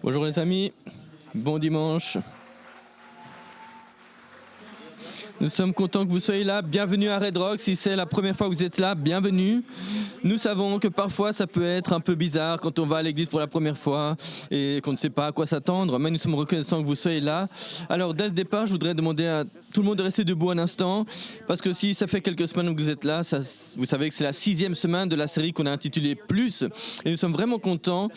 Bonjour les amis, bon dimanche. Nous sommes contents que vous soyez là. Bienvenue à Red Rock. Si c'est la première fois que vous êtes là, bienvenue. Nous savons que parfois ça peut être un peu bizarre quand on va à l'église pour la première fois et qu'on ne sait pas à quoi s'attendre, mais nous sommes reconnaissants que vous soyez là. Alors dès le départ, je voudrais demander à tout le monde de rester debout un instant, parce que si ça fait quelques semaines que vous êtes là, vous savez que c'est la 6e semaine de la série qu'on a intitulée Plus, et nous sommes vraiment contents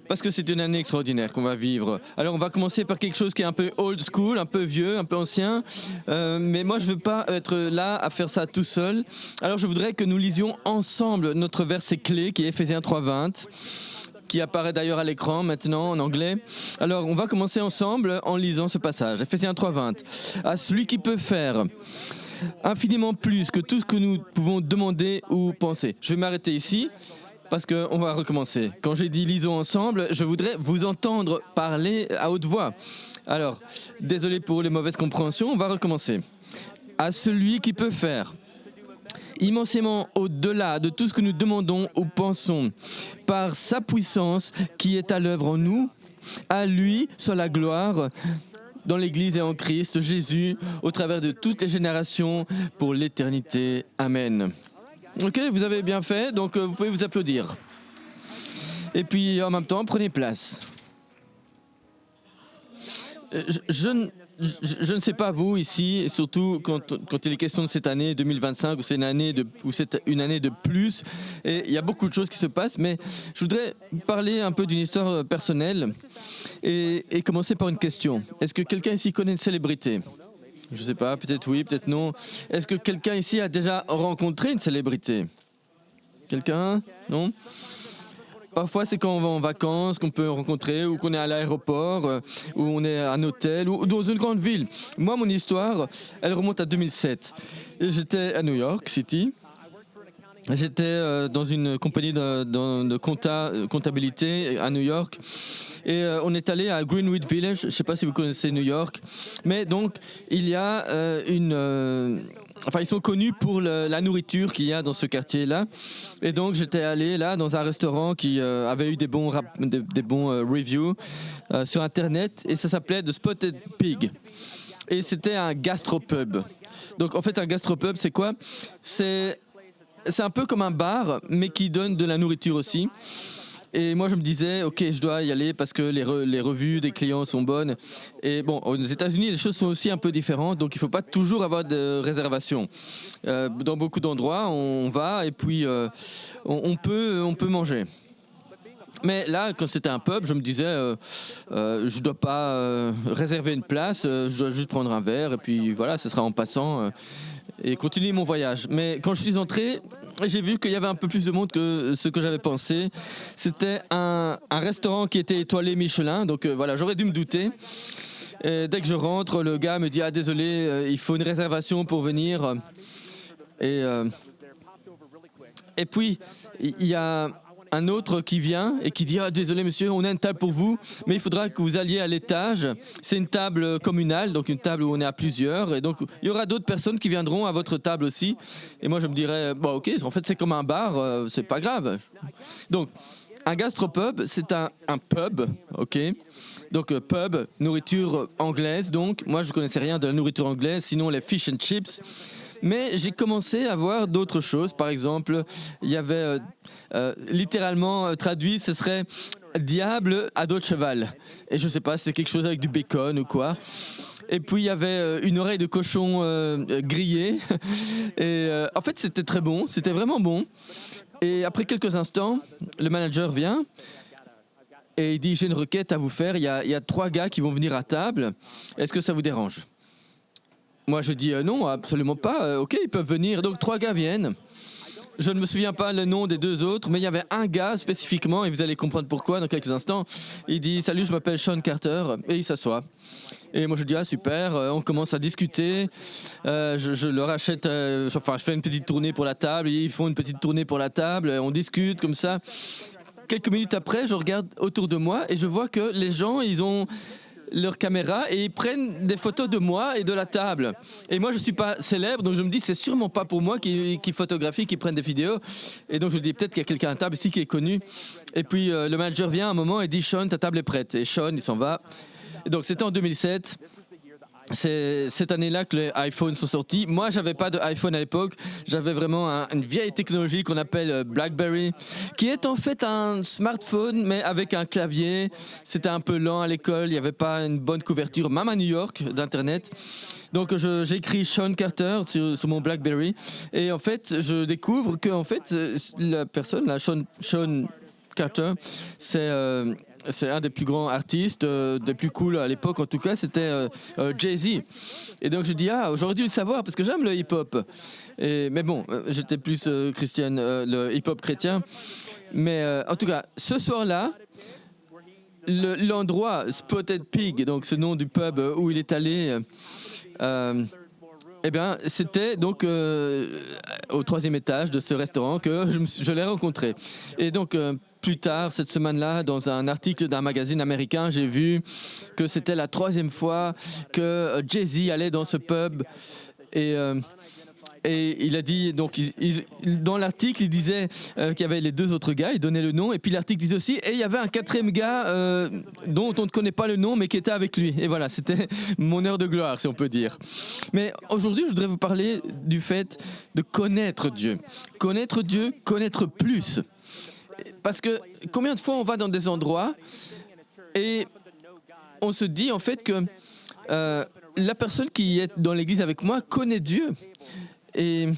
parce que c'est une année extraordinaire qu'on va vivre. Alors on va commencer par quelque chose qui est un peu old school, un peu vieux, un peu ancien, mais moi je ne veux pas être là à faire ça tout seul. Alors je voudrais que nous lisions ensemble notre verset clé qui est Ephésiens 3:20, qui apparaît d'ailleurs à l'écran maintenant en anglais. Alors on va commencer ensemble en lisant ce passage. Ephésiens 3:20. À celui qui peut faire infiniment plus que tout ce que nous pouvons demander ou penser. Je vais m'arrêter ici parce qu'on va recommencer. Quand j'ai dit lisons ensemble, je voudrais vous entendre parler à haute voix. Alors, désolé pour les mauvaises compréhensions, on va recommencer. À celui qui peut faire immensément au-delà de tout ce que nous demandons ou pensons, par sa puissance qui est à l'œuvre en nous, à lui soit la gloire dans l'Église et en Christ Jésus, au travers de toutes les générations, pour l'éternité. Amen. Ok, vous avez bien fait, donc vous pouvez vous applaudir. Et puis en même temps, prenez place. Je ne sais pas vous ici, et surtout quand il est question de cette année 2025, où c'est une année de plus, et il y a beaucoup de choses qui se passent, mais je voudrais parler un peu d'une histoire personnelle et commencer par une question. Est-ce que quelqu'un ici connaît une célébrité ? Je ne sais pas, peut-être oui, peut-être non. Est-ce que quelqu'un ici a déjà rencontré une célébrité ? Quelqu'un ? Non ? Parfois, c'est quand on va en vacances qu'on peut rencontrer, ou qu'on est à l'aéroport, ou on est à un hôtel, ou dans une grande ville. Moi, mon histoire, elle remonte à 2007. Et j'étais à New York City. J'étais dans une compagnie de comptabilité à New York. Et on est allé à Greenwich Village. Je ne sais pas si vous connaissez New York. Mais donc, il y a ils sont connus pour la nourriture qu'il y a dans ce quartier-là. Et donc, j'étais allé là dans un restaurant qui avait eu des bons reviews sur Internet. Et ça s'appelait The Spotted Pig. Et c'était un gastropub. Donc, en fait, un gastropub, c'est quoi ? C'est un peu comme un bar, mais qui donne de la nourriture aussi. Et moi, je me disais, ok, je dois y aller parce que les revues des clients sont bonnes. Et bon, aux États-Unis, les choses sont aussi un peu différentes, donc il ne faut pas toujours avoir de réservation. Dans beaucoup d'endroits, on va et puis on peut manger. Mais là, quand c'était un pub, je me disais, je ne dois pas réserver une place, je dois juste prendre un verre et puis voilà, ce sera en passant. Et continuer mon voyage. Mais quand je suis entré, j'ai vu qu'il y avait un peu plus de monde que ce que j'avais pensé. C'était un restaurant qui était étoilé Michelin, donc voilà, j'aurais dû me douter. Et dès que je rentre, le gars me dit « Ah désolé, il faut une réservation pour venir. » Et puis, il y a un autre qui vient et qui dit « Ah désolé monsieur, on a une table pour vous, mais il faudra que vous alliez à l'étage. C'est une table communale, donc une table où on est à plusieurs. Et donc il y aura d'autres personnes qui viendront à votre table aussi. » Et moi je me dirais « Bon ok, en fait c'est comme un bar, c'est pas grave. » Donc un gastropub, c'est un pub, ok. Donc pub, nourriture anglaise donc. Moi je connaissais rien de la nourriture anglaise, sinon les fish and chips. Mais j'ai commencé à voir d'autres choses. Par exemple, il y avait littéralement traduit, ce serait diable à dos de cheval. Et je sais pas, c'est quelque chose avec du bacon ou quoi. Et puis il y avait une oreille de cochon grillée. Et en fait, c'était très bon, c'était vraiment bon. Et après quelques instants, le manager vient et il dit « J'ai une requête à vous faire. Il y a 3 gars qui vont venir à table. Est-ce que ça vous dérange ?» Moi, je dis non, absolument pas. Ok, ils peuvent venir. Donc, 3 gars viennent. Je ne me souviens pas le nom des 2 autres, mais il y avait un gars spécifiquement, et vous allez comprendre pourquoi dans quelques instants. Il dit « Salut, je m'appelle Sean Carter », et il s'assoit. Et moi, je dis « Ah, super », on commence à discuter. Je leur achète, je fais une petite tournée pour la table, ils font une petite tournée pour la table, on discute comme ça. Quelques minutes après, je regarde autour de moi et je vois que les gens, ils ont leur caméra et ils prennent des photos de moi et de la table. Et moi, je ne suis pas célèbre, donc je me dis, c'est sûrement pas pour moi qui photographie, qui prennent des vidéos. Et donc, je dis, peut-être qu'il y a quelqu'un à la table ici qui est connu. Et puis, le manager vient un moment et dit, Sean, ta table est prête. Et Sean, il s'en va. Et donc, c'était en 2007. C'est cette année-là que les iPhones sont sortis. Moi, j'avais pas d'iPhone à l'époque. J'avais vraiment une vieille technologie qu'on appelle BlackBerry, qui est en fait un smartphone, mais avec un clavier. C'était un peu lent à l'école. Il n'y avait pas une bonne couverture, même à New York, d'Internet. Donc, j'écris Sean Carter sur mon BlackBerry. Et en fait, je découvre que en fait, la personne, là, Sean Carter, c'est un des plus grands artistes, des plus cool à l'époque en tout cas, c'était Jay-Z. Et donc je dis, j'aurais dû le savoir parce que j'aime le hip-hop. Mais bon, j'étais plus le hip-hop chrétien. Mais en tout cas, ce soir-là, l'endroit Spotted Pig, donc ce nom du pub où il est allé, eh bien, c'était donc au 3e étage de ce restaurant que je l'ai rencontré. Et donc, plus tard, cette semaine-là, dans un article d'un magazine américain, j'ai vu que c'était la 3e fois que Jay-Z allait dans ce pub. Et il a dit, donc, dans l'article, il disait qu'il y avait les 2 autres gars, il donnait le nom, et puis l'article disait aussi, et il y avait un 4e gars dont on ne connaît pas le nom, mais qui était avec lui. Et voilà, c'était mon heure de gloire, si on peut dire. Mais aujourd'hui, je voudrais vous parler du fait de connaître Dieu. Connaître Dieu, connaître plus. Parce que combien de fois on va dans des endroits et on se dit en fait que la personne qui est dans l'église avec moi connaît Dieu. Et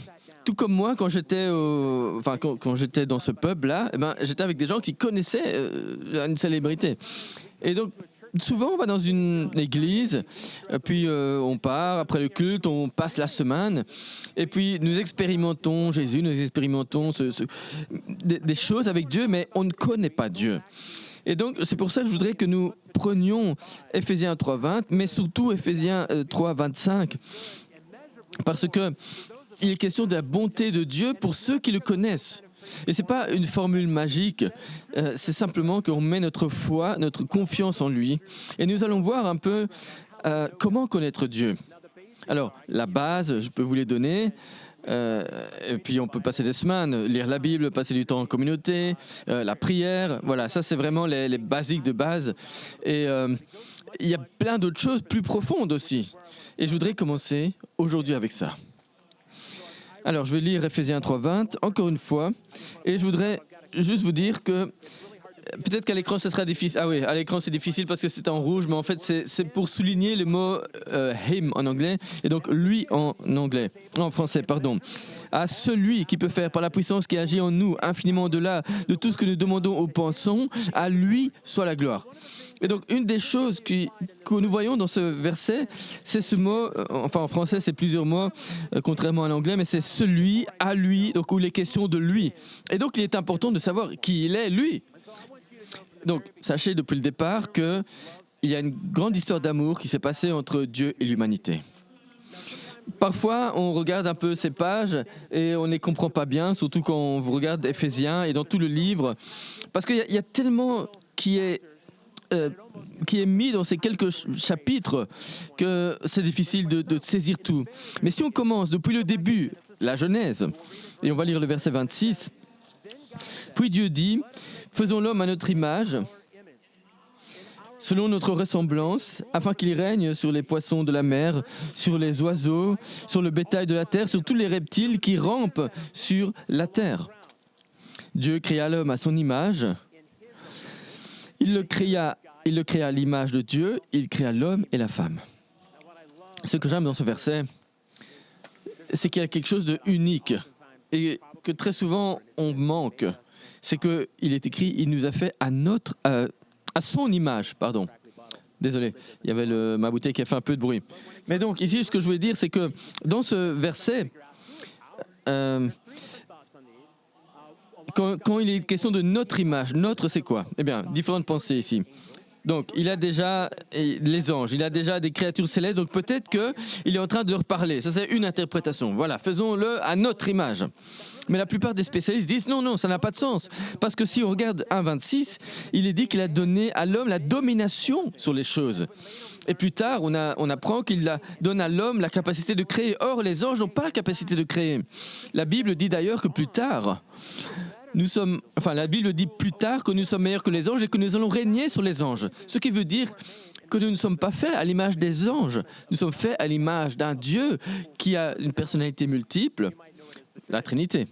tout comme moi, quand j'étais quand j'étais dans ce pub-là, j'étais avec des gens qui connaissaient une célébrité. Et donc, souvent, on va dans une église, puis on part, après le culte, on passe la semaine, et puis nous expérimentons Jésus, nous expérimentons des choses avec Dieu, mais on ne connaît pas Dieu. Et donc, c'est pour ça que je voudrais que nous prenions Ephésiens 3:20, mais surtout Ephésiens 3:25, parce que il est question de la bonté de Dieu pour ceux qui le connaissent. Et ce n'est pas une formule magique, c'est simplement qu'on met notre foi, notre confiance en lui. Et nous allons voir un peu comment connaître Dieu. Alors, la base, je peux vous les donner. Et puis on peut passer des semaines, lire la Bible, passer du temps en communauté, la prière. Voilà, ça c'est vraiment les basiques de base. Et il y a plein d'autres choses plus profondes aussi. Et je voudrais commencer aujourd'hui avec ça. Alors, je vais lire Ephésiens 3:20, encore une fois, et je voudrais juste vous dire que peut-être qu'à l'écran, ça sera difficile. Ah oui, à l'écran, c'est difficile parce que c'est en rouge, mais en fait, c'est pour souligner le mot him en anglais, et donc lui en français, pardon. À celui qui peut faire par la puissance qui agit en nous, infiniment au-delà de tout ce que nous demandons ou pensons, à lui soit la gloire. Et donc, une des choses que nous voyons dans ce verset, c'est ce mot, enfin en français, c'est plusieurs mots, contrairement à l'anglais, mais c'est celui, à lui, donc où il est question de lui. Et donc, il est important de savoir qui il est, lui. Donc, sachez depuis le départ qu'il y a une grande histoire d'amour qui s'est passée entre Dieu et l'humanité. Parfois, on regarde un peu ces pages et on ne les comprend pas bien, surtout quand on regarde Éphésiens et dans tout le livre, parce qu'il y a tellement qui est mis dans ces quelques chapitres que c'est difficile de saisir tout. Mais si on commence depuis le début, la Genèse, et on va lire le verset 26, « Puis Dieu dit, faisons l'homme à notre image, selon notre ressemblance, afin qu'il règne sur les poissons de la mer, sur les oiseaux, sur le bétail de la terre, sur tous les reptiles qui rampent sur la terre. Dieu créa l'homme à son image. Il le créa à l'image de Dieu, il créa l'homme et la femme. » Ce que j'aime dans ce verset, c'est qu'il y a quelque chose de unique et que très souvent on manque. C'est qu'il est écrit, il nous a fait à son image, pardon. Désolé, il y avait ma bouteille qui a fait un peu de bruit. Mais donc ici, ce que je voulais dire, c'est que dans ce verset, quand il est question de notre image, notre c'est quoi ? Eh bien, différentes pensées ici. Donc, il a déjà les anges, il a déjà des créatures célestes, donc peut-être qu'il est en train de leur parler. Ça, c'est une interprétation. Voilà, faisons-le à notre image. Mais la plupart des spécialistes disent non, ça n'a pas de sens. Parce que si on regarde 1,26, il est dit qu'il a donné à l'homme la domination sur les choses. Et plus tard, on apprend qu'il donne à l'homme la capacité de créer. Or, les anges n'ont pas la capacité de créer. La Bible dit d'ailleurs que plus tard, la Bible dit plus tard que nous sommes meilleurs que les anges et que nous allons régner sur les anges. Ce qui veut dire que nous ne sommes pas faits à l'image des anges. Nous sommes faits à l'image d'un Dieu qui a une personnalité multiple, la Trinité.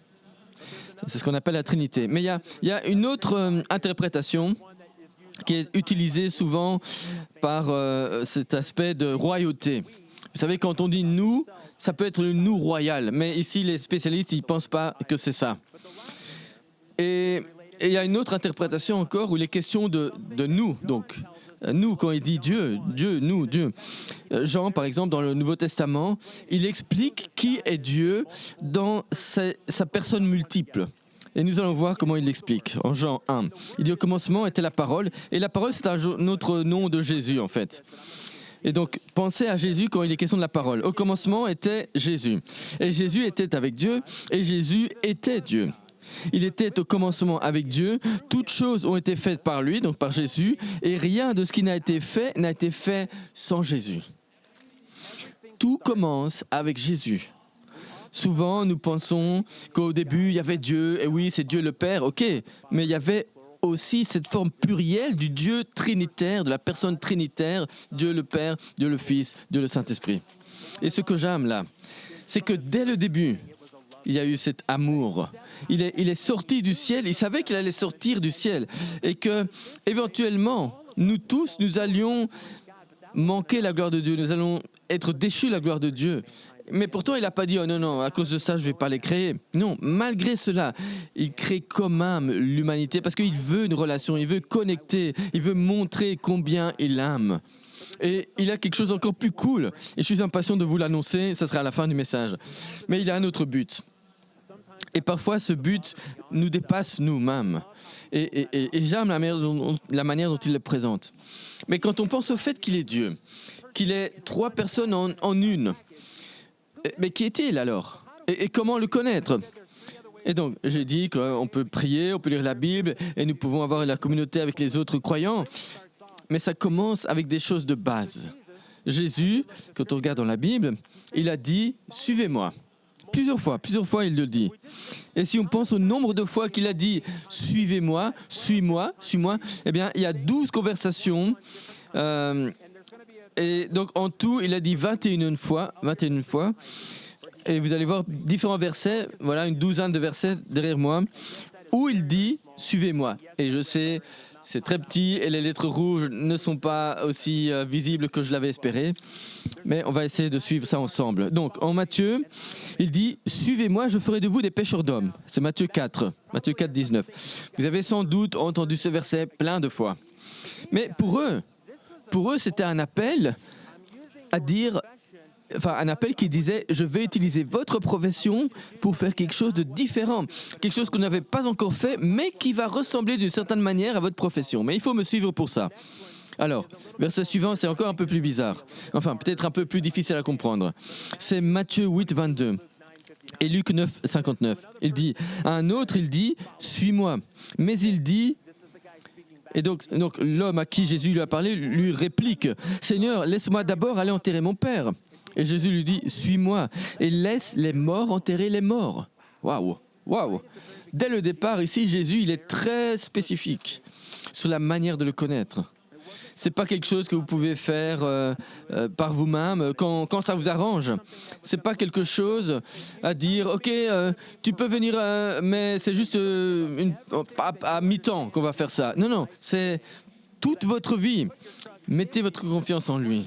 C'est ce qu'on appelle la Trinité. Mais il y a une autre interprétation qui est utilisée souvent par cet aspect de royauté. Vous savez, quand on dit « nous », ça peut être le « nous royal », mais ici, les spécialistes, ils ne pensent pas que c'est ça. Et il y a une autre interprétation encore où il est question de nous, donc nous, quand il dit Dieu, nous, Dieu. Jean, par exemple, dans le Nouveau Testament, il explique qui est Dieu dans sa personne multiple. Et nous allons voir comment il l'explique en Jean 1. Il dit au commencement était la parole, et la parole c'est un autre nom de Jésus en fait. Et donc, pensez à Jésus quand il est question de la parole. Au commencement était Jésus. Et Jésus était avec Dieu, et Jésus était Dieu. Il était au commencement avec Dieu, toutes choses ont été faites par lui, donc par Jésus, et rien de ce qui n'a été fait sans Jésus. Tout commence avec Jésus. Souvent, nous pensons qu'au début, il y avait Dieu, et oui, c'est Dieu le Père, ok, mais il y avait aussi cette forme plurielle du Dieu trinitaire, de la personne trinitaire, Dieu le Père, Dieu le Fils, Dieu le Saint-Esprit. Et ce que j'aime là, c'est que dès le début, il y a eu cet amour. Il est sorti du ciel, il savait qu'il allait sortir du ciel et que, éventuellement, nous tous, nous allions manquer la gloire de Dieu, nous allons être déchus de la gloire de Dieu. Mais pourtant, il n'a pas dit « Oh non, à cause de ça, je ne vais pas les créer ». Non, malgré cela, il crée quand même l'humanité parce qu'il veut une relation, il veut connecter, il veut montrer combien il aime. Et il a quelque chose encore plus cool, et je suis impatient de vous l'annoncer, ça sera à la fin du message. Mais il a un autre but. Et parfois, ce but nous dépasse nous-mêmes. Et j'aime la manière dont il le présente. Mais quand on pense au fait qu'il est Dieu, qu'il est trois personnes en une, mais qui est-il alors ? Et comment le connaître ? Et donc, j'ai dit qu'on peut prier, on peut lire la Bible, et nous pouvons avoir la communauté avec les autres croyants. Mais ça commence avec des choses de base. Jésus, quand on regarde dans la Bible, il a dit « Suivez-moi ». Plusieurs fois il le dit. Et si on pense au nombre de fois qu'il a dit « Suivez-moi, suis-moi », eh bien, il y a 12 conversations. Et donc, en tout, il a dit 21 fois. Et vous allez voir différents versets, voilà, une douzaine de versets derrière moi, où il dit « Suivez-moi ». Et je sais, c'est très petit et les lettres rouges ne sont pas aussi visibles que je l'avais espéré. Mais on va essayer de suivre ça ensemble. Donc, en Matthieu, il dit « Suivez-moi, je ferai de vous des pêcheurs d'hommes ». C'est Matthieu 4, 19. Vous avez sans doute entendu ce verset plein de fois. Mais pour eux, c'était un appel à dire... un appel qui disait « Je vais utiliser votre profession pour faire quelque chose de différent, quelque chose que vous n'avez pas encore fait, mais qui va ressembler d'une certaine manière à votre profession. Mais il faut me suivre pour ça. » Alors, verset suivant, c'est encore un peu plus bizarre. Enfin, peut-être un peu plus difficile à comprendre. C'est Matthieu 8, 22 et Luc 9, 59. Il dit, à un autre, il dit « Suis-moi ». Mais il dit... Et donc l'homme à qui Jésus lui a parlé lui réplique « Seigneur, laisse-moi d'abord aller enterrer mon père ». Et Jésus lui dit, suis-moi et laisse les morts enterrer les morts. Waouh. Dès le départ, ici, Jésus, il est très spécifique sur la manière de le connaître. C'est pas quelque chose que vous pouvez faire par vous-même quand ça vous arrange. C'est pas quelque chose à dire, ok, tu peux venir, mais c'est juste à mi-temps qu'on va faire ça. Non, c'est toute votre vie. Mettez votre confiance en lui.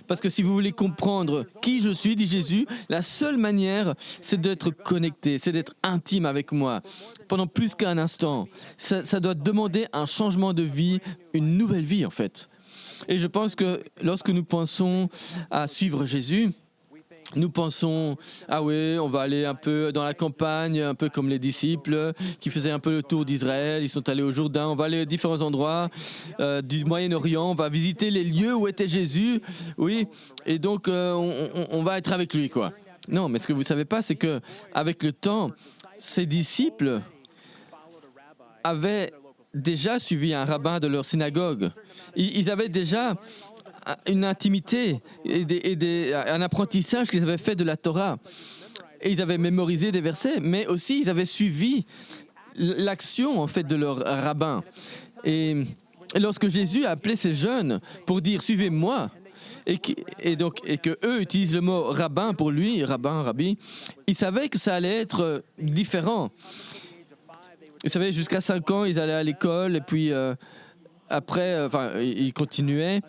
Parce que si vous voulez comprendre qui je suis, dit Jésus, la seule manière, c'est d'être connecté, c'est d'être intime avec moi. Pendant plus qu'un instant, ça doit demander un changement de vie, une nouvelle vie en fait. Et je pense que lorsque nous pensons à suivre Jésus, nous pensons, ah oui, on va aller un peu dans la campagne, un peu comme les disciples qui faisaient un peu le tour d'Israël. Ils sont allés au Jourdain, on va aller à différents endroits du Moyen-Orient, on va visiter les lieux où était Jésus, oui, et donc on va être avec lui, quoi. Non, mais ce que vous ne savez pas, c'est que avec le temps, ces disciples avaient déjà suivi un rabbin de leur synagogue. Ils avaient déjà une intimité un apprentissage qu'ils avaient fait de la Torah. Et ils avaient mémorisé des versets, mais aussi ils avaient suivi l'action en fait de leur rabbin. Et lorsque Jésus a appelé ces jeunes pour dire suivez-moi, et que eux utilisent le mot rabbin pour lui, rabbin, rabbi, ils savaient que ça allait être différent. Vous savez, jusqu'à 5 ans, ils allaient à l'école, et puis après, ils continuaient.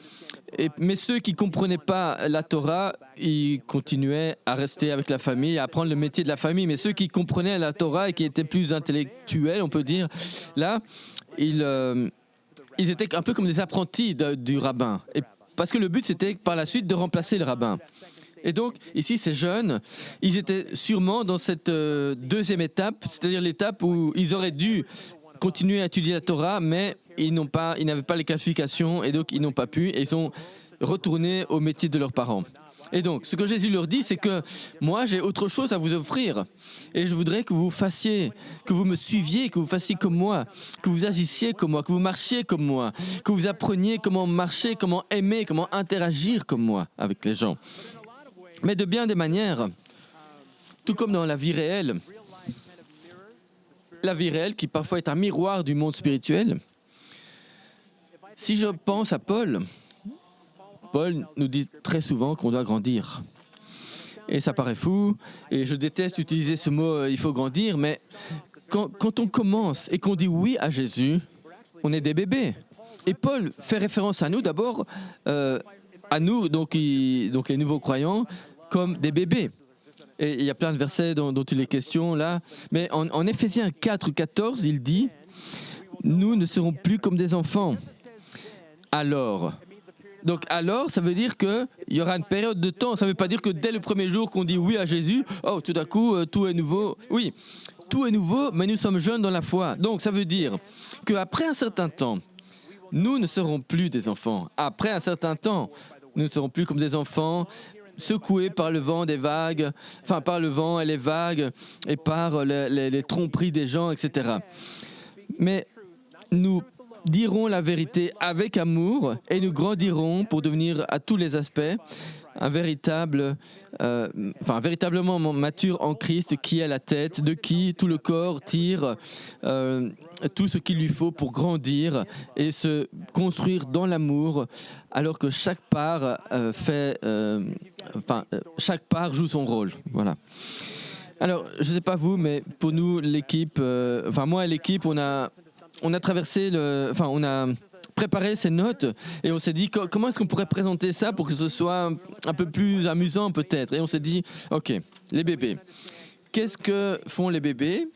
Mais ceux qui ne comprenaient pas la Torah, ils continuaient à rester avec la famille, à apprendre le métier de la famille. Mais ceux qui comprenaient la Torah et qui étaient plus intellectuels, on peut dire, là, ils étaient un peu comme des apprentis du rabbin. Et parce que le but, c'était par la suite de remplacer le rabbin. Et donc, ici, ces jeunes, ils étaient sûrement dans cette deuxième étape, c'est-à-dire l'étape où ils auraient dû continuer à étudier la Torah, mais ils n'avaient pas les qualifications et donc ils n'ont pas pu et ils sont retournés au métier de leurs parents. Et donc, ce que Jésus leur dit, c'est que moi, j'ai autre chose à vous offrir et je voudrais que vous fassiez, que vous me suiviez, que vous fassiez comme moi, que vous agissiez comme moi, que vous marchiez comme moi, que vous appreniez comment marcher, comment aimer, comment interagir comme moi avec les gens. Mais de bien des manières, tout comme dans la vie réelle qui parfois est un miroir du monde spirituel. Si je pense à Paul nous dit très souvent qu'on doit grandir. Et ça paraît fou, et je déteste utiliser ce mot « il faut grandir », mais quand on commence et qu'on dit oui à Jésus, on est des bébés. Et Paul fait référence à nous d'abord, à nous, donc les nouveaux croyants, comme des bébés. Et il y a plein de versets dont il est question là. Mais en Éphésiens 4:14, il dit « Nous ne serons plus comme des enfants. » Alors, ça veut dire qu'il y aura une période de temps. Ça ne veut pas dire que dès le premier jour qu'on dit oui à Jésus, oh, tout d'un coup, tout est nouveau. Oui, tout est nouveau, mais nous sommes jeunes dans la foi. Donc, ça veut dire qu'après un certain temps, nous ne serons plus des enfants. Après un certain temps, nous ne serons plus comme des enfants, secoués par le vent des vagues, par le vent et les vagues, et par les tromperies des gens, etc. Mais nous dirons la vérité avec amour et nous grandirons pour devenir à tous les aspects véritablement mature en Christ, qui est la tête, de qui tout le corps tire tout ce qu'il lui faut pour grandir et se construire dans l'amour, alors que chaque part chaque part joue son rôle. Voilà. Alors, je ne sais pas vous, mais pour nous, l'équipe, moi et l'équipe, on a traversé on a préparé ces notes et on s'est dit comment est-ce qu'on pourrait présenter ça pour que ce soit un peu plus amusant peut-être. Et on s'est dit, ok, les bébés. Qu'est-ce que font les bébés?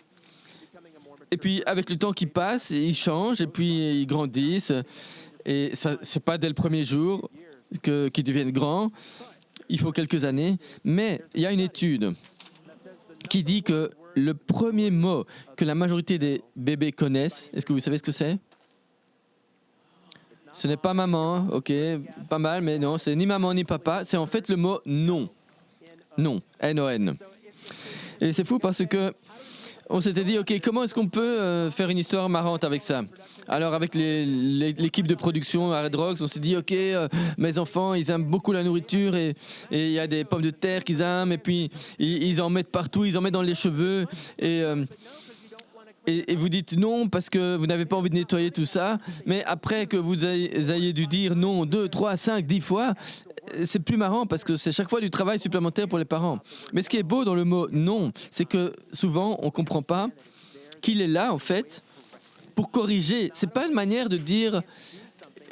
Et puis avec le temps qui passe, ils changent et puis ils grandissent. Et ça, c'est pas dès le premier jour qu'ils deviennent grands. Il faut quelques années. Mais il y a une étude qui dit que le premier mot que la majorité des bébés connaissent, est-ce que vous savez ce que c'est? Ce n'est pas maman, ok, pas mal, mais non, c'est ni maman ni papa, c'est en fait le mot non. Non, N-O-N. Et c'est fou parce que on s'était dit, ok, comment est-ce qu'on peut faire une histoire marrante avec ça? Alors avec l'équipe de production à Red Rocks, on s'est dit, ok, mes enfants, ils aiment beaucoup la nourriture et il y a des pommes de terre qu'ils aiment et puis ils en mettent partout, ils en mettent dans les cheveux et vous dites non parce que vous n'avez pas envie de nettoyer tout ça, mais après que vous ayez dû dire non 2, 3, 5, 10 fois, c'est plus marrant parce que c'est chaque fois du travail supplémentaire pour les parents. Mais ce qui est beau dans le mot non, c'est que souvent on ne comprend pas qu'il est là en fait pour corriger. C'est pas une manière de dire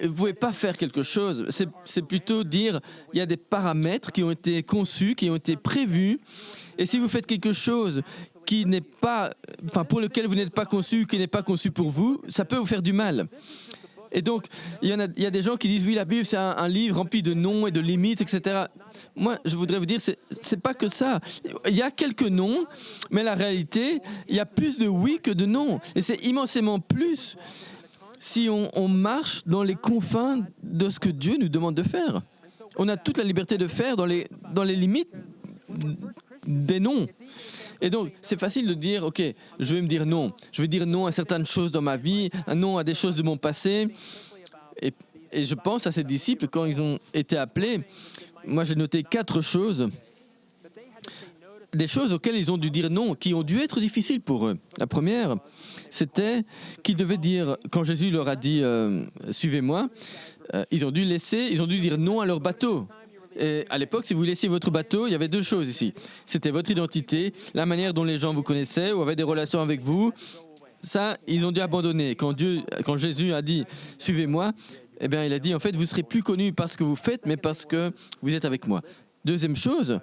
vous pouvez pas faire quelque chose. C'est plutôt dire il y a des paramètres qui ont été conçus, qui ont été prévus, et si vous faites quelque chose qui n'est pas, pour lequel vous n'êtes pas conçu, qui n'est pas conçu pour vous, ça peut vous faire du mal. Et donc, il y a des gens qui disent, oui, la Bible, c'est un livre rempli de noms et de limites, etc. Moi, je voudrais vous dire, c'est pas que ça. Il y a quelques noms, mais la réalité, il y a plus de oui que de non. Et c'est immensément plus si on marche dans les confins de ce que Dieu nous demande de faire. On a toute la liberté de faire dans les limites des noms. Et donc, c'est facile de dire, ok, je vais me dire non. Je vais dire non à certaines choses dans ma vie, un non à des choses de mon passé. Et je pense à ces disciples, quand ils ont été appelés, moi j'ai noté 4 choses, des choses auxquelles ils ont dû dire non, qui ont dû être difficiles pour eux. La première, c'était qu'ils devaient dire, quand Jésus leur a dit « Suivez-moi », ils ont dû dire non à leur bateau. Et à l'époque, si vous laissiez votre bateau, il y avait 2 choses ici. C'était votre identité, la manière dont les gens vous connaissaient ou avaient des relations avec vous. Ça, ils ont dû abandonner. Quand Jésus a dit « Suivez-moi », eh bien, il a dit, en fait, vous ne serez plus connus parce que vous faites, mais parce que vous êtes avec moi. Deuxième chose,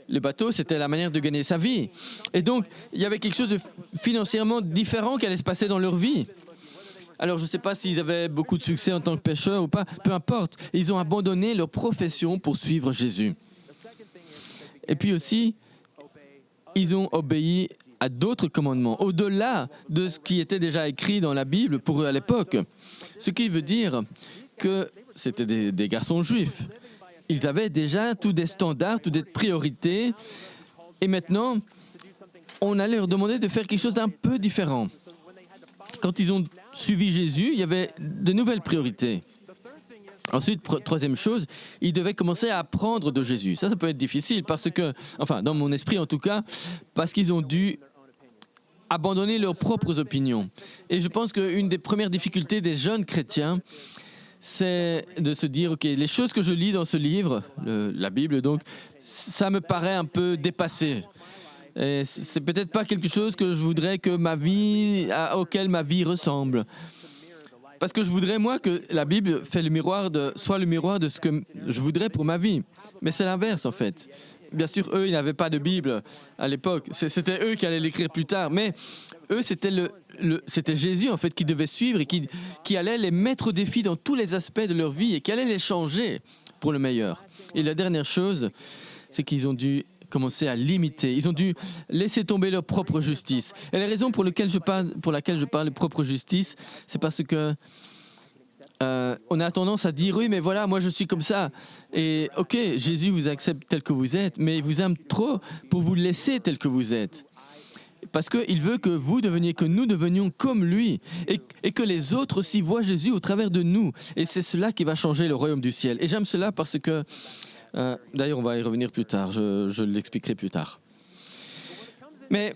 le bateau, c'était la manière de gagner sa vie. Et donc, il y avait quelque chose de financièrement différent qui allait se passer dans leur vie. Alors, je ne sais pas s'ils avaient beaucoup de succès en tant que pêcheurs ou pas, peu importe. Ils ont abandonné leur profession pour suivre Jésus. Et puis aussi, ils ont obéi à d'autres commandements, au-delà de ce qui était déjà écrit dans la Bible pour eux à l'époque. Ce qui veut dire que c'était des garçons juifs. Ils avaient déjà tous des standards, toutes des priorités. Et maintenant, on allait leur demander de faire quelque chose d'un peu différent. Quand ils ont suivi Jésus, il y avait de nouvelles priorités. Ensuite, troisième chose, ils devaient commencer à apprendre de Jésus. Ça peut être difficile parce que, enfin, dans mon esprit en tout cas, parce qu'ils ont dû abandonner leurs propres opinions. Et je pense qu'une des premières difficultés des jeunes chrétiens, c'est de se dire, ok, les choses que je lis dans ce livre, la Bible, donc, ça me paraît un peu dépassé. Et c'est peut-être pas quelque chose que je voudrais que auquel ma vie ressemble. Parce que je voudrais, moi, que la Bible soit le miroir de ce que je voudrais pour ma vie. Mais c'est l'inverse, en fait. Bien sûr, eux, ils n'avaient pas de Bible à l'époque. C'était eux qui allaient l'écrire plus tard. Mais eux, c'était Jésus, en fait, qui devait suivre et qui allait les mettre au défi dans tous les aspects de leur vie et qui allait les changer pour le meilleur. Et la dernière chose, c'est qu'ils ont dû commencer à limiter. Ils ont dû laisser tomber leur propre justice. Et la raison pour laquelle je parle de propre justice, c'est parce que on a tendance à dire, oui, mais voilà, moi je suis comme ça. Et ok, Jésus vous accepte tel que vous êtes, mais il vous aime trop pour vous laisser tel que vous êtes. Parce qu'il veut que nous devenions comme lui, et que les autres aussi voient Jésus au travers de nous. Et c'est cela qui va changer le royaume du ciel. Et j'aime cela parce que, d'ailleurs on va y revenir plus tard, je l'expliquerai plus tard. Mais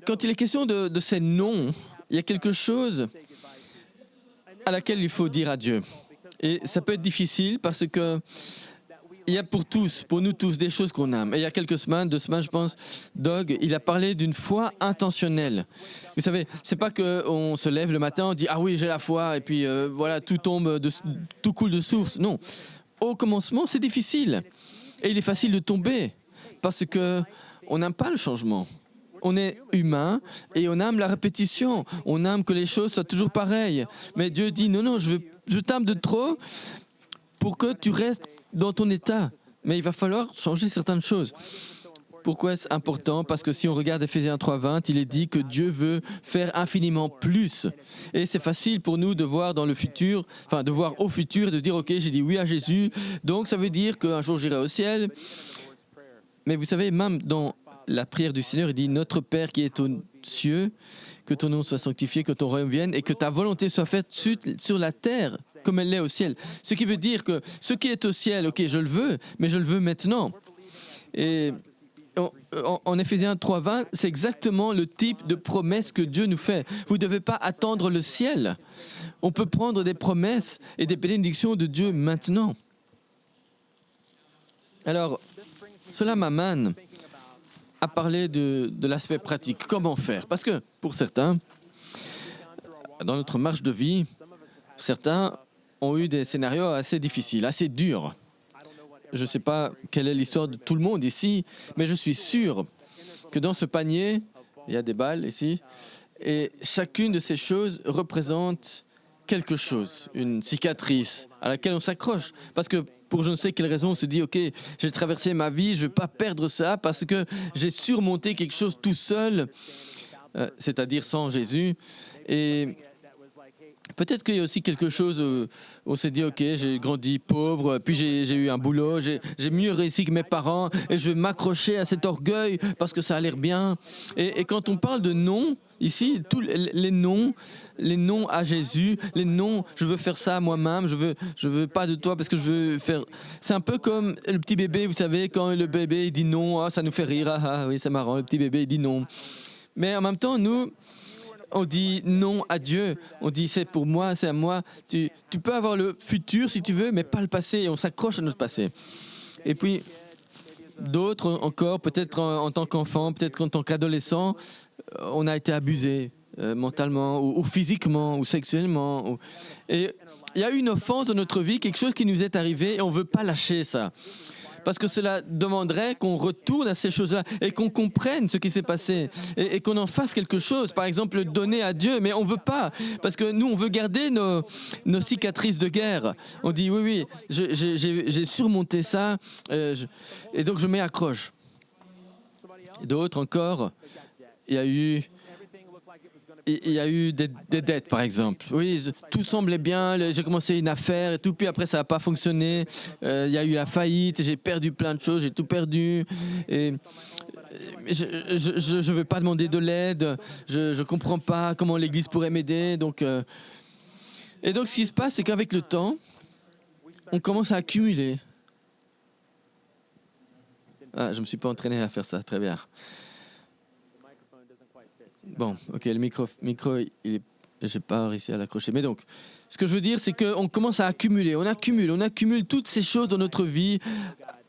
quand il est question de ces noms, il y a quelque chose à laquelle il faut dire adieu. Et ça peut être difficile parce que il y a pour nous tous, des choses qu'on aime. Et il y a 2 semaines, je pense, Doug, il a parlé d'une foi intentionnelle. Vous savez, c'est pas qu'on se lève le matin, on dit « Ah oui, j'ai la foi » et puis voilà, tout coule de source. Non. Au commencement, c'est difficile. Et il est facile de tomber parce qu'on n'aime pas le changement. On est humain et on aime la répétition. On aime que les choses soient toujours pareilles. Mais Dieu dit, non, je t'aime de trop pour que tu restes dans ton état. Mais il va falloir changer certaines choses. Pourquoi est-ce important? Parce que si on regarde Ephésiens 3:20, il est dit que Dieu veut faire infiniment plus. Et c'est facile pour nous de voir dans le futur, de voir au futur et de dire, ok, j'ai dit oui à Jésus, donc ça veut dire qu'un jour j'irai au ciel. Mais vous savez, même dans la prière du Seigneur, il dit « Notre Père qui est aux cieux, que ton nom soit sanctifié, que ton royaume vienne et que ta volonté soit faite sur la terre comme elle l'est au ciel. » Ce qui veut dire que ce qui est au ciel, ok, je le veux, mais je le veux maintenant. Et en Ephésiens 3:20, c'est exactement le type de promesse que Dieu nous fait. Vous ne devez pas attendre le ciel. On peut prendre des promesses et des bénédictions de Dieu maintenant. Alors, cela m'amène à parler de l'aspect pratique. Comment faire? Parce que, pour certains, dans notre marche de vie, certains ont eu des scénarios assez difficiles, assez durs. Je ne sais pas quelle est l'histoire de tout le monde ici, mais je suis sûr que dans ce panier, il y a des balles ici, et chacune de ces choses représente quelque chose, une cicatrice à laquelle on s'accroche. Parce que pour je ne sais quelle raison, on se dit, ok, j'ai traversé ma vie, je ne veux pas perdre ça parce que j'ai surmonté quelque chose tout seul, c'est-à-dire sans Jésus. Et peut-être qu'il y a aussi quelque chose où on s'est dit, ok, j'ai grandi pauvre, puis j'ai eu un boulot, j'ai mieux réussi que mes parents, et je vais m'accrocher à cet orgueil parce que ça a l'air bien. Et quand on parle de non, ici, tous les noms à Jésus, les noms, je veux faire ça moi-même, je veux pas de toi parce que je veux faire... C'est un peu comme le petit bébé, vous savez, quand le bébé il dit non, ah, ça nous fait rire, ah oui, c'est marrant, le petit bébé il dit non. Mais en même temps, nous... On dit non à Dieu, on dit c'est pour moi, c'est à moi. Tu peux avoir le futur si tu veux, mais pas le passé, et on s'accroche à notre passé. Et puis, d'autres encore, peut-être en tant qu'enfant, peut-être en tant qu'adolescent, on a été abusé mentalement, ou physiquement, ou sexuellement. Et il y a eu une offense dans notre vie, quelque chose qui nous est arrivé, et on ne veut pas lâcher ça. Parce que cela demanderait qu'on retourne à ces choses-là et qu'on comprenne ce qui s'est passé et qu'on en fasse quelque chose. Par exemple, le donner à Dieu, mais on ne veut pas. Parce que nous, on veut garder nos cicatrices de guerre. On dit, oui, j'ai surmonté ça et donc je m'accroche. D'autres encore, il y a eu des dettes, par exemple. Oui, tout semblait bien, j'ai commencé une affaire et tout, puis après ça n'a pas fonctionné. Il y a eu la faillite, j'ai perdu plein de choses, j'ai tout perdu. Et je ne veux pas demander de l'aide, je ne comprends pas comment l'Église pourrait m'aider. Et donc ce qui se passe, c'est qu'avec le temps, on commence à accumuler. Ah, je ne me suis pas entraîné à faire ça, très bien. Bon, ok, le micro, je n'ai pas réussi à l'accrocher. Mais donc, ce que je veux dire, c'est qu'on commence à accumuler. On accumule toutes ces choses dans notre vie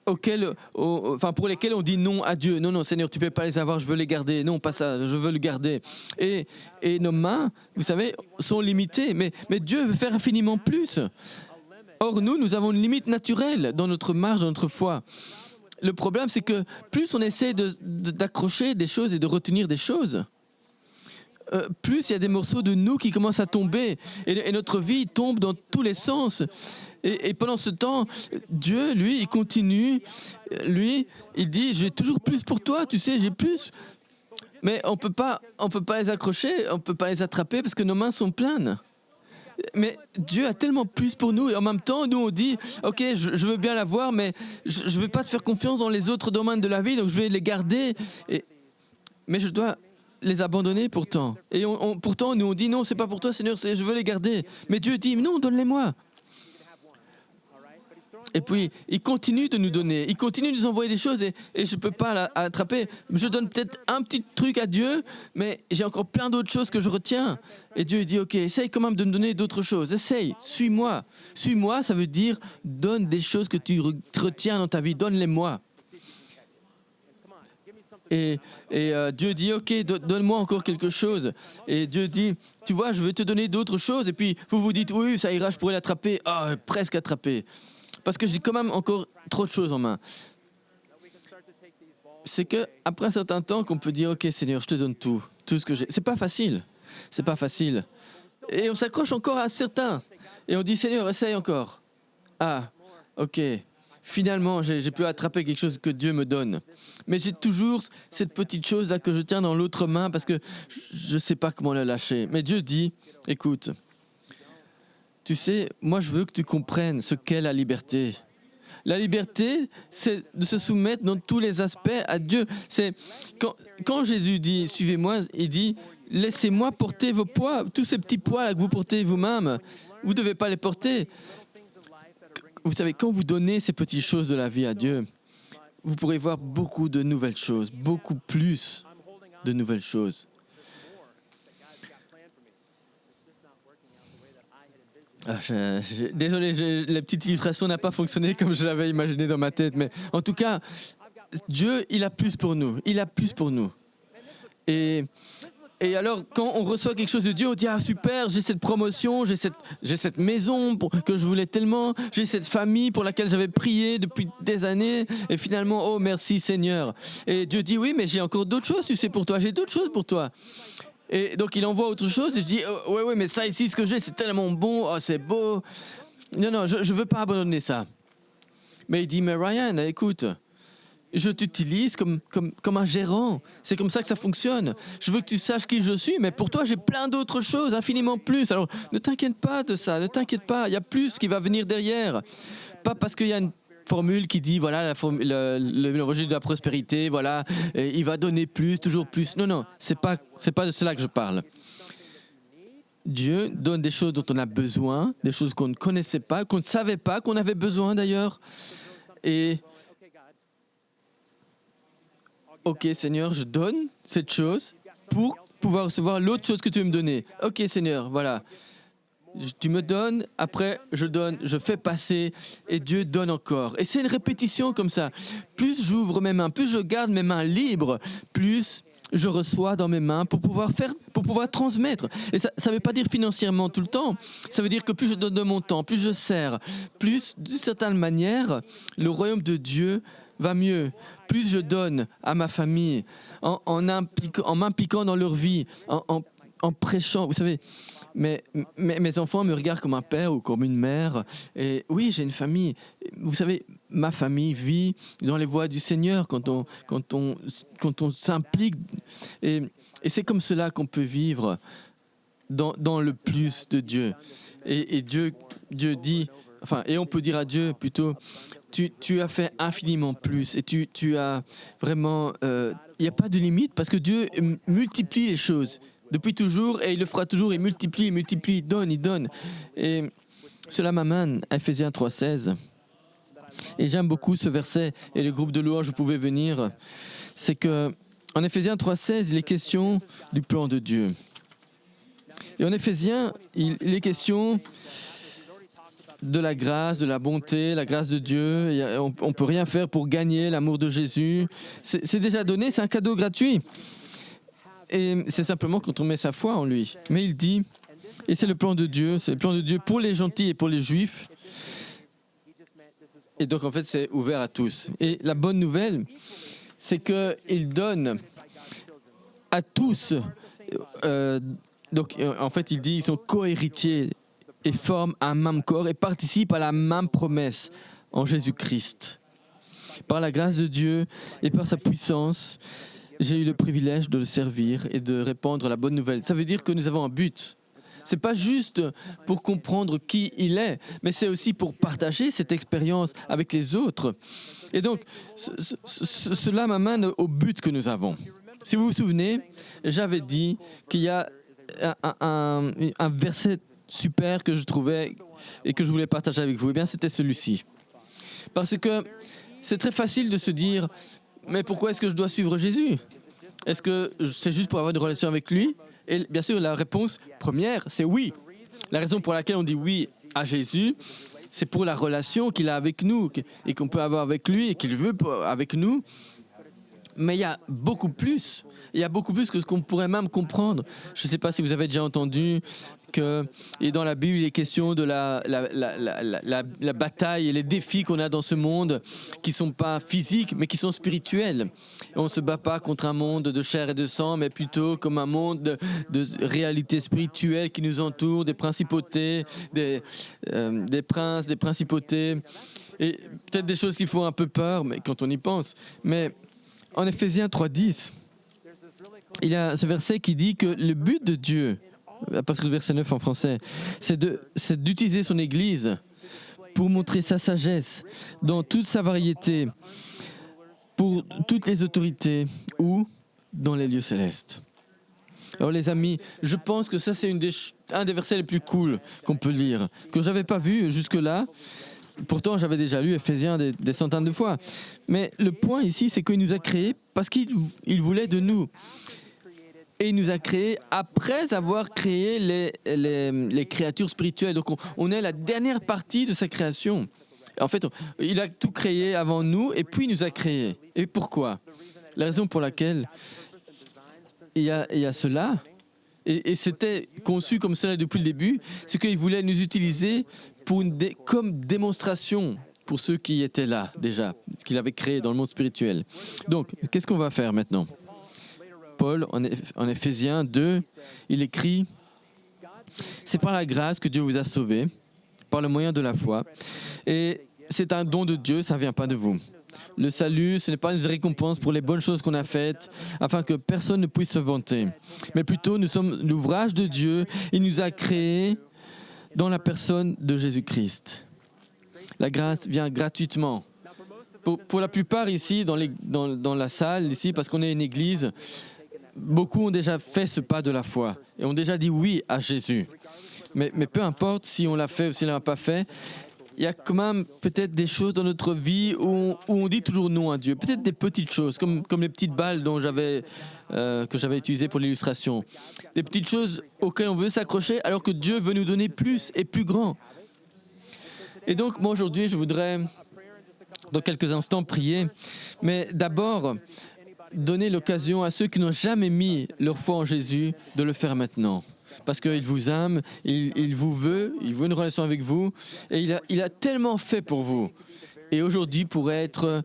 pour lesquelles on dit non à Dieu. Non, Seigneur, tu ne peux pas les avoir, je veux les garder. Non, pas ça, je veux le garder. Et nos mains, vous savez, sont limitées. Mais Dieu veut faire infiniment plus. Or, nous avons une limite naturelle dans notre marge, dans notre foi. Le problème, c'est que plus on essaie d'accrocher des choses et de retenir des choses, plus il y a des morceaux de nous qui commencent à tomber et notre vie tombe dans tous les sens. Et pendant ce temps, Dieu, lui, il continue. Lui, il dit, j'ai toujours plus pour toi, tu sais, j'ai plus. Mais on peut pas les accrocher, on ne peut pas les attraper parce que nos mains sont pleines. Mais Dieu a tellement plus pour nous et en même temps, nous on dit, ok, je veux bien l'avoir, mais je ne veux pas te faire confiance dans les autres domaines de la vie, donc je vais les garder. Mais je dois les abandonner pourtant. Et pourtant, nous on dit, non, c'est pas pour toi, Seigneur, je veux les garder. Mais Dieu dit, non, donne-les-moi. Et puis, il continue de nous donner, il continue de nous envoyer des choses et je ne peux pas l'attraper. Je donne peut-être un petit truc à Dieu, mais j'ai encore plein d'autres choses que je retiens. Et Dieu dit, ok, essaye quand même de me donner d'autres choses. Essaye, suis-moi. Suis-moi, ça veut dire, donne des choses que tu retiens dans ta vie, donne-les-moi. Et Dieu dit, ok, donne-moi encore quelque chose. Et Dieu dit, tu vois, je vais te donner d'autres choses. Et puis, vous vous dites, oui, ça ira, je pourrais l'attraper. Ah, presque attrapé. Parce que j'ai quand même encore trop de choses en main. C'est qu'après un certain temps qu'on peut dire, ok Seigneur, je te donne tout ce que j'ai. C'est pas facile. Et on s'accroche encore à certains. Et on dit, Seigneur, essaye encore. Ah, ok. Finalement, j'ai pu attraper quelque chose que Dieu me donne. Mais j'ai toujours cette petite chose-là que je tiens dans l'autre main parce que je ne sais pas comment la lâcher. Mais Dieu dit, écoute, tu sais, moi je veux que tu comprennes ce qu'est la liberté. La liberté, c'est de se soumettre dans tous les aspects à Dieu. C'est quand Jésus dit, suivez-moi, il dit, laissez-moi porter vos poids. Tous ces petits poids là que vous portez vous-même, vous ne devez pas les porter. Vous savez, quand vous donnez ces petites choses de la vie à Dieu, vous pourrez voir beaucoup de nouvelles choses, beaucoup plus de nouvelles choses. Désolé, la petite illustration n'a pas fonctionné comme je l'avais imaginé dans ma tête, mais en tout cas, Dieu, il a plus pour nous. Il a plus pour nous. Et alors, quand on reçoit quelque chose de Dieu, on dit « Ah, super, j'ai cette promotion, j'ai cette maison que je voulais tellement, j'ai cette famille pour laquelle j'avais prié depuis des années, et finalement, oh, merci Seigneur. » Et Dieu dit « Oui, mais j'ai encore d'autres choses, tu sais, pour toi, j'ai d'autres choses pour toi. » Et donc il envoie autre chose et je dis ouais, mais ça ici, ce que j'ai, c'est tellement bon, oh, c'est beau. Non, je veux pas abandonner ça. Mais il dit, mais Ryan, écoute, je t'utilise comme un gérant. C'est comme ça que ça fonctionne. Je veux que tu saches qui je suis, mais pour toi, j'ai plein d'autres choses, infiniment plus. Alors, ne t'inquiète pas de ça, ne t'inquiète pas. Il y a plus qui va venir derrière. Pas parce qu'il y a une formule qui dit, voilà, l'évangile de la prospérité, voilà, il va donner plus, toujours plus. Non, c'est pas de cela que je parle. Dieu donne des choses dont on a besoin, des choses qu'on ne connaissait pas, qu'on ne savait pas qu'on avait besoin d'ailleurs. Et ok Seigneur, je donne cette chose pour pouvoir recevoir l'autre chose que tu veux me donner. Ok Seigneur, voilà. Tu me donnes, après je donne, je fais passer et Dieu donne encore. Et c'est une répétition comme ça. Plus j'ouvre mes mains, plus je garde mes mains libres, plus je reçois dans mes mains pour pouvoir transmettre. Et ça ne veut pas dire financièrement tout le temps. Ça veut dire que plus je donne de mon temps, plus je sers, plus d'une certaine manière, le royaume de Dieu va mieux. Plus je donne à ma famille, en m'impliquant dans leur vie, en prêchant. Vous savez, mes enfants me regardent comme un père ou comme une mère. Et oui, j'ai une famille. Vous savez, ma famille vit dans les voies du Seigneur quand on s'implique. Et c'est comme cela qu'on peut vivre dans le plus de Dieu. Et Dieu dit, et on peut dire à Dieu plutôt, tu as fait infiniment plus et tu as vraiment... Il n'y a pas de limite parce que Dieu multiplie les choses. Depuis toujours, et il le fera toujours, il multiplie, il donne. Et cela m'amène à Ephésiens 3,16. Et j'aime beaucoup ce verset, et le groupe de louanges, vous pouvez venir. C'est que en Ephésiens 3,16, il est question du plan de Dieu. Et en Ephésiens, il est question de la grâce, de la bonté, la grâce de Dieu. On ne peut rien faire pour gagner l'amour de Jésus. C'est déjà donné, c'est un cadeau gratuit. Et c'est simplement quand on met sa foi en lui. Mais il dit, et c'est le plan de Dieu pour les gentils et pour les juifs. Et donc en fait c'est ouvert à tous. Et la bonne nouvelle, c'est qu'il donne à tous. Donc en fait il dit, ils sont co-héritiers et forment un même corps et participent à la même promesse en Jésus-Christ. Par la grâce de Dieu et par sa puissance, j'ai eu le privilège de le servir et de répandre la bonne nouvelle. Ça veut dire que nous avons un but. C'est pas juste pour comprendre qui il est, mais c'est aussi pour partager cette expérience avec les autres. Et donc, cela m'amène au but que nous avons. Si vous vous souvenez, j'avais dit qu'il y a un verset super que je trouvais et que je voulais partager avec vous. Eh bien, c'était celui-ci. Parce que c'est très facile de se dire, mais pourquoi est-ce que je dois suivre Jésus ? Est-ce que c'est juste pour avoir une relation avec lui ? Et bien sûr, la réponse première, c'est oui. La raison pour laquelle on dit oui à Jésus, c'est pour la relation qu'il a avec nous et qu'on peut avoir avec lui et qu'il veut avec nous. Mais il y a beaucoup plus. Il y a beaucoup plus que ce qu'on pourrait même comprendre. Je ne sais pas si vous avez déjà entendu que et dans la Bible, il est question de la bataille et les défis qu'on a dans ce monde qui ne sont pas physiques, mais qui sont spirituels. Et on ne se bat pas contre un monde de chair et de sang, mais plutôt comme un monde de réalité spirituelle qui nous entoure, des principautés, des princes, des principautés. Et peut-être des choses qui font un peu peur mais quand on y pense. Mais en Ephésiens 3,10, il y a ce verset qui dit que le but de Dieu, à partir du verset 9 en français, c'est d'utiliser son Église pour montrer sa sagesse dans toute sa variété, pour toutes les autorités ou dans les lieux célestes. Alors les amis, je pense que ça c'est un des versets les plus cool qu'on peut lire, que je n'avais pas vu jusque-là. Pourtant, j'avais déjà lu Ephésiens des centaines de fois. Mais le point ici, c'est qu'il nous a créés parce qu'il voulait de nous. Et il nous a créés après avoir créé les créatures spirituelles. Donc, on est la dernière partie de sa création. En fait, il a tout créé avant nous et puis il nous a créés. Et pourquoi ? La raison pour laquelle il y a cela, et c'était conçu comme cela depuis le début, c'est qu'il voulait nous utiliser comme démonstration pour ceux qui étaient là déjà, ce qu'il avait créé dans le monde spirituel. Donc, qu'est-ce qu'on va faire maintenant ? Paul en Éphésiens 2, il écrit « C'est par la grâce que Dieu vous a sauvés, par le moyen de la foi. Et c'est un don de Dieu, ça ne vient pas de vous. Le salut, ce n'est pas une récompense pour les bonnes choses qu'on a faites, afin que personne ne puisse se vanter. Mais plutôt, nous sommes l'ouvrage de Dieu. Il nous a créés dans la personne de Jésus-Christ. La grâce vient gratuitement. Pour la plupart ici, dans la salle, ici, parce qu'on est une église, beaucoup ont déjà fait ce pas de la foi et ont déjà dit oui à Jésus. Mais peu importe si on l'a fait ou si on ne l'a pas fait, il y a quand même peut-être des choses dans notre vie où on dit toujours non à Dieu. Peut-être des petites choses, comme les petites balles que j'avais utilisées pour l'illustration. Des petites choses auxquelles on veut s'accrocher alors que Dieu veut nous donner plus et plus grand. Et donc, moi aujourd'hui, je voudrais, dans quelques instants, prier. Mais d'abord, donner l'occasion à ceux qui n'ont jamais mis leur foi en Jésus de le faire maintenant. Parce qu'il vous aime, il vous veut, il veut une relation avec vous, et il a tellement fait pour vous. Et aujourd'hui pourrait être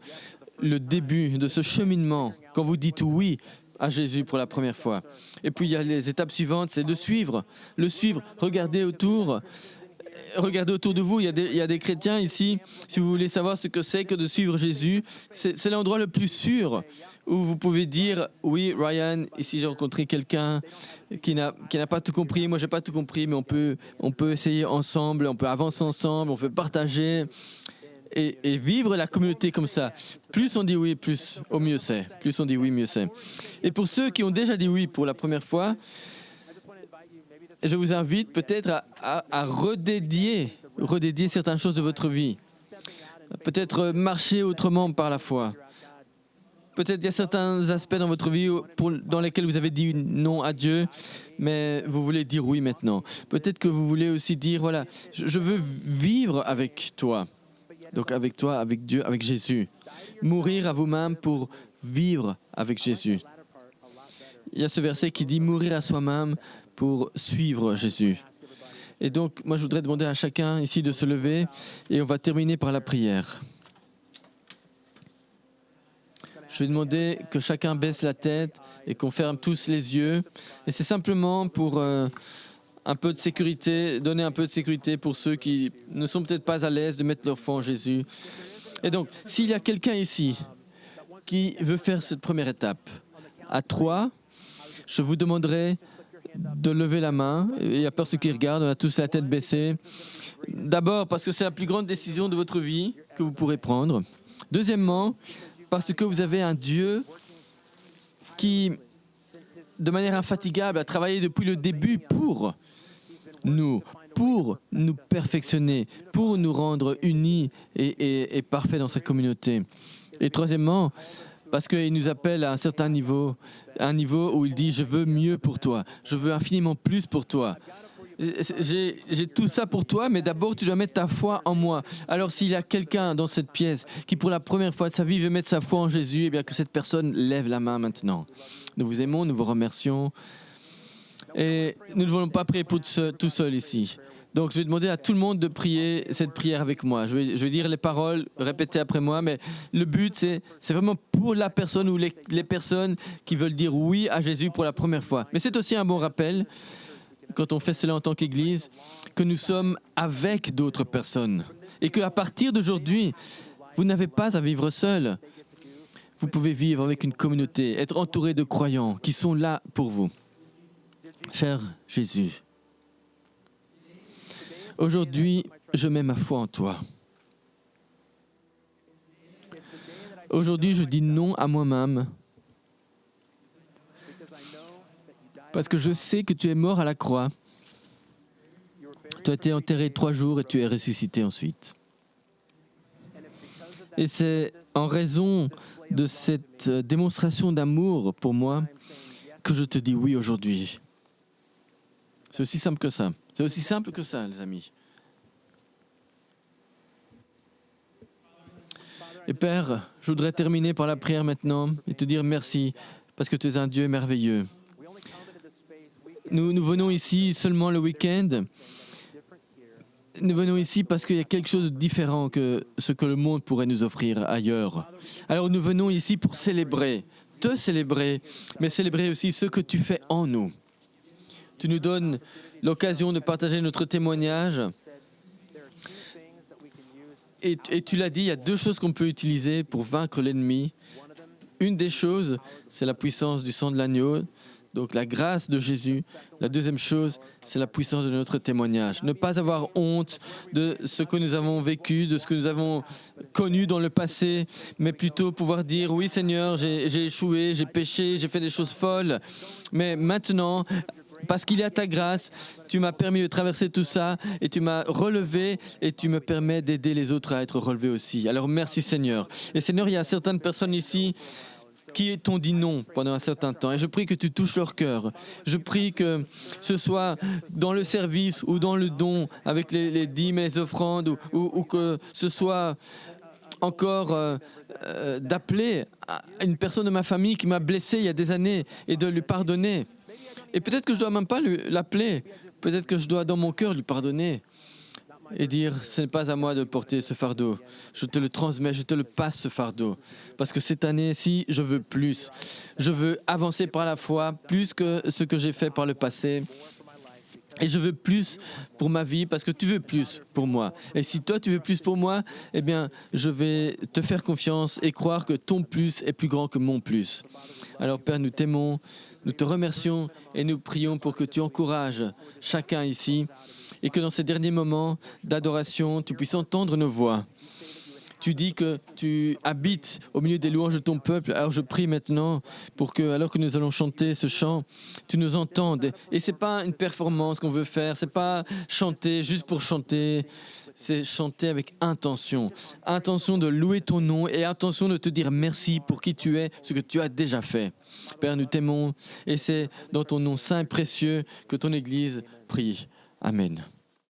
le début de ce cheminement, quand vous dites oui à Jésus pour la première fois. Et puis il y a les étapes suivantes, c'est de suivre, le suivre, regardez autour de vous, il y a des chrétiens ici, si vous voulez savoir ce que c'est que de suivre Jésus, c'est l'endroit le plus sûr où vous pouvez dire, oui, Ryan, ici j'ai rencontré quelqu'un qui n'a pas tout compris, moi j'ai pas tout compris, mais on peut essayer ensemble, on peut avancer ensemble, on peut partager et vivre la communauté comme ça. Plus on dit oui, plus au mieux c'est. Plus on dit oui, mieux c'est. Et pour ceux qui ont déjà dit oui pour la première fois, je vous invite peut-être à redédier certaines choses de votre vie. Peut-être marcher autrement par la foi. Peut-être il y a certains aspects dans votre vie dans lesquels vous avez dit non à Dieu, mais vous voulez dire oui maintenant. Peut-être que vous voulez aussi dire, voilà, je veux vivre avec toi. Donc avec toi, avec Dieu, avec Jésus. Mourir à vous-même pour vivre avec Jésus. Il y a ce verset qui dit mourir à soi-même pour suivre Jésus. Et donc, moi, je voudrais demander à chacun ici de se lever et on va terminer par la prière. Je vais demander que chacun baisse la tête et qu'on ferme tous les yeux. Et c'est simplement pour un peu de sécurité, donner un peu de sécurité pour ceux qui ne sont peut-être pas à l'aise de mettre leur foi en Jésus. Et donc, s'il y a quelqu'un ici qui veut faire cette première étape, à 3, je vous demanderai de lever la main. Il n'y a personne qui regarde, on a tous la tête baissée. D'abord, parce que c'est la plus grande décision de votre vie que vous pourrez prendre. Deuxièmement, parce que vous avez un Dieu qui, de manière infatigable, a travaillé depuis le début pour nous perfectionner, pour nous rendre unis et parfaits dans sa communauté. Et troisièmement, parce qu'il nous appelle à un certain niveau, un niveau où il dit « Je veux mieux pour toi, je veux infiniment plus pour toi. J'ai tout ça pour toi, mais d'abord tu dois mettre ta foi en moi. » Alors s'il y a quelqu'un dans cette pièce qui pour la première fois de sa vie veut mettre sa foi en Jésus, eh bien que cette personne lève la main maintenant. Nous vous aimons, nous vous remercions. Et nous ne voulons pas prier pour tout seul ici. Donc je vais demander à tout le monde de prier cette prière avec moi. Je vais dire les paroles, répéter après moi, mais le but c'est vraiment pour la personne ou les personnes qui veulent dire oui à Jésus pour la première fois. Mais c'est aussi un bon rappel, quand on fait cela en tant qu'Église, que nous sommes avec d'autres personnes. Et qu'à partir d'aujourd'hui, vous n'avez pas à vivre seul. Vous pouvez vivre avec une communauté, être entouré de croyants qui sont là pour vous. Cher Jésus, aujourd'hui, je mets ma foi en toi. Aujourd'hui, je dis non à moi-même parce que je sais que tu es mort à la croix. Tu as été enterré 3 jours et tu es ressuscité ensuite. Et c'est en raison de cette démonstration d'amour pour moi que je te dis oui aujourd'hui. C'est aussi simple que ça. C'est aussi simple que ça, les amis. Et Père, je voudrais terminer par la prière maintenant et te dire merci parce que tu es un Dieu merveilleux. Nous venons ici seulement le week-end. Nous venons ici parce qu'il y a quelque chose de différent que ce que le monde pourrait nous offrir ailleurs. Alors nous venons ici pour célébrer te célébrer, mais célébrer aussi ce que tu fais en nous. Tu nous donnes l'occasion de partager notre témoignage. Et tu l'as dit, il y a 2 choses qu'on peut utiliser pour vaincre l'ennemi. Une des choses, c'est la puissance du sang de l'agneau, donc la grâce de Jésus. La deuxième chose, c'est la puissance de notre témoignage. Ne pas avoir honte de ce que nous avons vécu, de ce que nous avons connu dans le passé, mais plutôt pouvoir dire, oui Seigneur, j'ai échoué, j'ai péché, j'ai fait des choses folles, mais maintenant, parce qu'il y a ta grâce, tu m'as permis de traverser tout ça et tu m'as relevé et tu me permets d'aider les autres à être relevés aussi. Alors merci Seigneur. Et Seigneur, il y a certaines personnes ici qui t'ont dit non pendant un certain temps. Et je prie que tu touches leur cœur. Je prie que ce soit dans le service ou dans le don, avec les dîmes et les offrandes, ou que ce soit encore d'appeler à une personne de ma famille qui m'a blessé il y a des années et de lui pardonner. Et peut-être que je ne dois même pas l'appeler. Peut-être que je dois dans mon cœur lui pardonner et dire, ce n'est pas à moi de porter ce fardeau. Je te le transmets, je te le passe ce fardeau. Parce que cette année-ci, je veux plus. Je veux avancer par la foi, plus que ce que j'ai fait par le passé. Et je veux plus pour ma vie parce que tu veux plus pour moi. Et si toi tu veux plus pour moi, eh bien je vais te faire confiance et croire que ton plus est plus grand que mon plus. Alors Père, nous t'aimons, nous te remercions et nous prions pour que tu encourages chacun ici et que dans ces derniers moments d'adoration, tu puisses entendre nos voix. Tu dis que tu habites au milieu des louanges de ton peuple. Alors je prie maintenant pour que, alors que nous allons chanter ce chant, tu nous entendes. Et c'est pas une performance qu'on veut faire, c'est pas chanter juste pour chanter. C'est chanter avec intention. Intention de louer ton nom et intention de te dire merci pour qui tu es, ce que tu as déjà fait. Père, nous t'aimons et c'est dans ton nom saint et précieux que ton Église prie. Amen.